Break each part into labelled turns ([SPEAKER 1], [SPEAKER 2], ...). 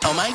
[SPEAKER 1] Oh my.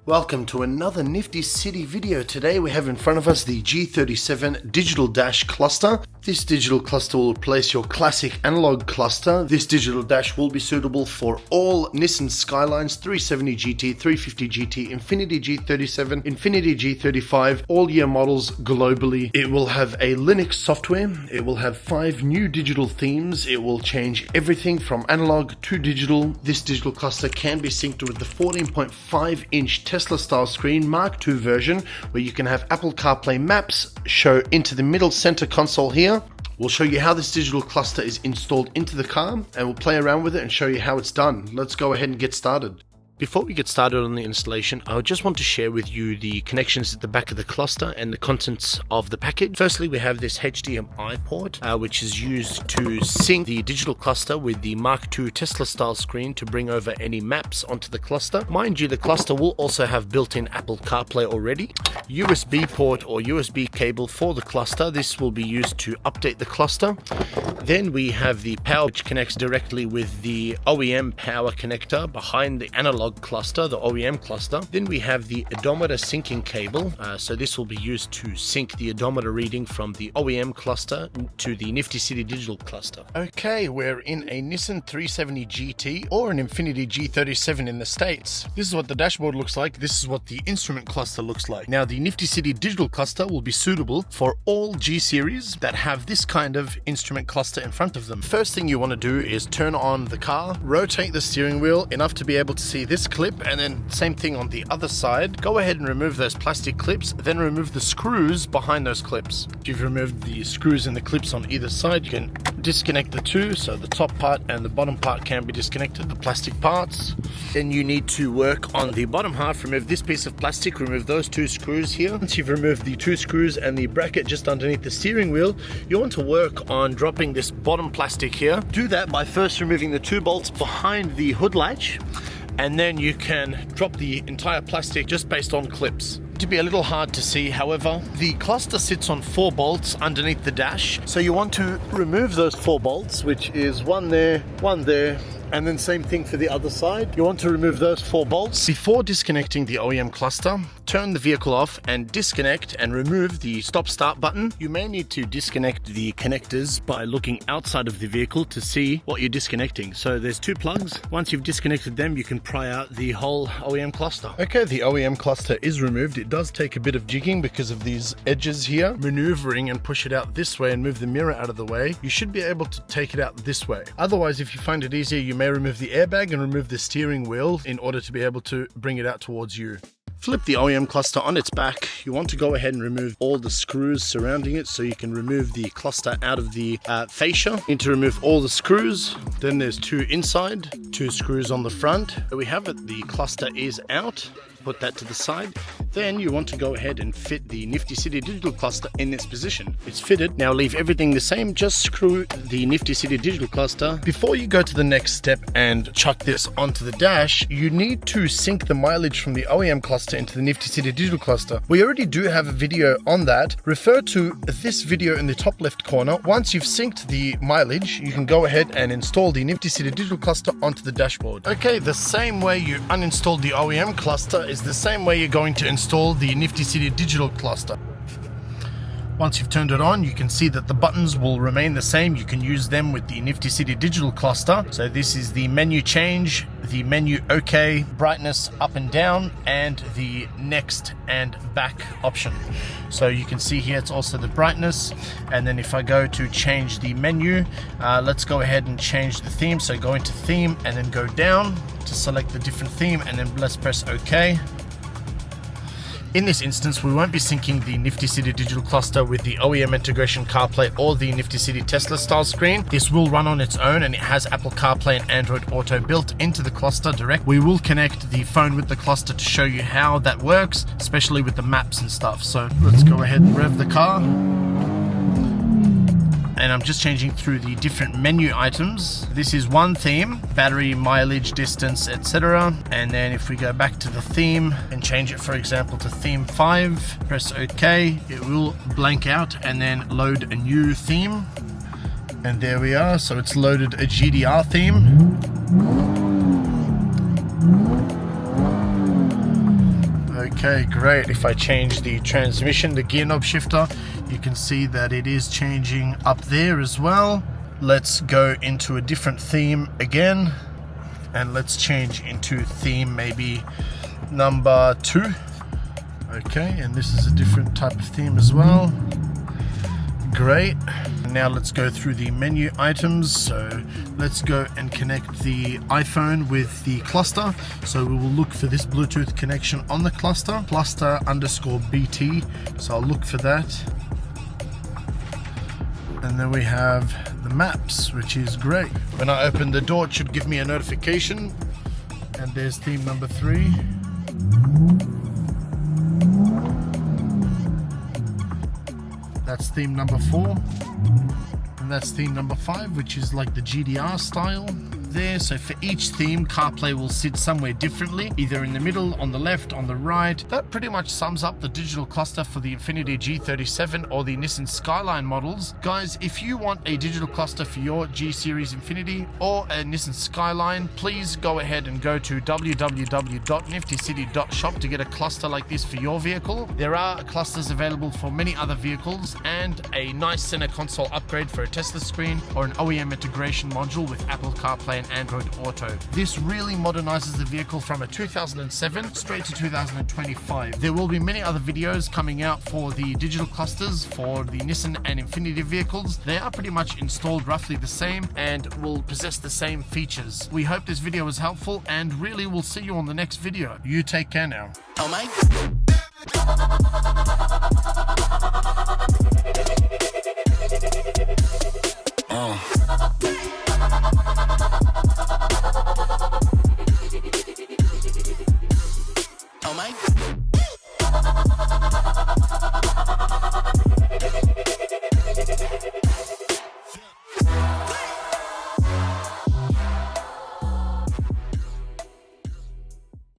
[SPEAKER 2] Welcome to another Nifty City video. Today we have in front of us the G37 Digital Dash Cluster. This digital cluster will replace your classic analog cluster. This digital dash will be suitable for all Nissan Skylines 370 GT, 350 GT, Infiniti G37, Infiniti G35, all year models globally. It will have a Linux software. It will have 5 new digital themes. It will change everything from analog to digital. This digital cluster can be synced with the 14.5-inch Tesla style screen Mark II version, where you can have Apple CarPlay maps show into the middle center console here. We'll show you how this digital cluster is installed into the car, and we'll play around with it and show you how it's done. Let's go ahead and get started. Before we get started on the installation, I just want to share with you the connections at the back of the cluster and the contents of the package. Firstly, we have this HDMI port, which is used to sync the digital cluster with the Mark II Tesla style screen to bring over any maps onto the cluster. Mind you, the cluster will also have built-in Apple CarPlay already. USB port or USB cable for the cluster. This will be used to update the cluster. Then we have the power, which connects directly with the OEM power connector behind the analog cluster, the OEM cluster. Then we have the odometer syncing cable. So this will be used to sync the odometer reading from the OEM cluster to the Nifty City Digital Cluster. Okay, we're in a Nissan 370 GT or an Infiniti G37 in the States. This is what the dashboard looks like. This is what the instrument cluster looks like. Now, the Nifty City Digital Cluster will be suitable for all G series that have this kind of instrument cluster in front of them. First thing you want to do is turn on the car, rotate the steering wheel enough to be able to see this clip, and then same thing on the other side. Go ahead and remove those plastic clips, then remove the screws behind those clips. If you've removed the screws and the clips on either side, you can disconnect the two, so the top part and the bottom part can be disconnected, the plastic parts. Then you need to work on the bottom half. Remove this piece of plastic, remove those 2 screws here. Once you've removed the 2 screws and the bracket just underneath the steering wheel, you want to work on dropping this bottom plastic here. Do that by first removing the 2 bolts behind the hood latch, and then you can drop the entire plastic just based on clips. To be a little hard to see, however, the cluster sits on 4 bolts underneath the dash, so you want to remove those 4 bolts, which is one there, and then same thing for the other side. You want to remove those 4 bolts. Before disconnecting the OEM cluster, turn the vehicle off and disconnect and remove the stop-start button. You may need to disconnect the connectors by looking outside of the vehicle to see what you're disconnecting. So there's 2 plugs. Once you've disconnected them, you can pry out the whole OEM cluster. Okay, the OEM cluster is removed. It does take a bit of jigging because of these edges here. Maneuvering and push it out this way and move the mirror out of the way. You should be able to take it out this way. Otherwise, if you find it easier, you may remove the airbag and remove the steering wheel in order to be able to bring it out towards you. Flip the OEM cluster on its back. You want to go ahead and remove all the screws surrounding it so you can remove the cluster out of the fascia. You need to remove all the screws. Then there's 2 inside, 2 screws on the front. There we have it. The cluster is out. Put that to the side. Then you want to go ahead and fit the Nifty City Digital Cluster in this position. It's fitted. Now leave everything the same. Just screw the Nifty City Digital Cluster. Before you go to the next step and chuck this onto the dash, you need to sync the mileage from the OEM cluster into the Nifty City Digital Cluster. We already do have a video on that. Refer to this video in the top left corner. Once you've synced the mileage, you can go ahead and install the Nifty City Digital Cluster onto the dashboard. Okay, the same way you uninstalled the OEM cluster is the same way you're going to install the Nifty City Digital Cluster. Once you've turned it on, you can see that the buttons will remain the same. You can use them with the Nifty City Digital Cluster. So this is the menu change, the menu OK, brightness up and down, and the next and back option. So you can see here it's also the brightness. And then if I go to change the menu, let's go ahead and change the theme. So go into theme and then go down to select the different theme, and then let's press OK. In this instance, we won't be syncing the Nifty City Digital Cluster with the OEM integration CarPlay or the Nifty City Tesla style screen. This will run on its own, and it has Apple CarPlay and Android Auto built into the cluster direct. We will connect the phone with the cluster to show you how that works, especially with the maps and stuff. So let's go ahead and rev the car.
[SPEAKER 1] and I'm just changing through the different menu items. This is one theme, battery, mileage, distance, etc. And then if we go back to the theme and change it, for example, to theme 5, press OK, it will blank out and then load a new theme. And there we are, so it's loaded a GDR theme. Okay, great. If I change the transmission, the gear knob shifter, you can see that it is changing up there as well. Let's go into a different theme again, and let's change into theme maybe number 2. Okay, and this is a different type of theme as well. Great. Now let's go through the menu items. So let's go and connect the iPhone with the cluster. So we will look for this Bluetooth connection on the cluster, cluster_BT. So I'll look for that. And then we have the maps, which is great. When I open the door, it should give me a notification. And there's theme number 3. That's theme number 4, and that's theme number 5, which is like the GDR style there. So for each theme, CarPlay will sit somewhere differently, either in the middle, on the left, on the right. That pretty much sums up the digital cluster for the Infiniti G37 or the Nissan Skyline models. Guys, if you want a digital cluster for your G series Infiniti or a Nissan Skyline, please go ahead and go to www.niftydcity.shop to get a cluster like this for your vehicle. There are clusters available for many other vehicles, and a nice center console upgrade for a Tesla screen or an OEM integration module with Apple CarPlay and Android Auto. This really modernizes the vehicle from a 2007 straight to 2025. There will be many other videos coming out for the digital clusters for the Nissan and Infiniti vehicles. They are pretty much installed roughly the same and will possess the same features. We hope this video was helpful, and really we'll see you on the next video. You take care now.
[SPEAKER 3] Oh my.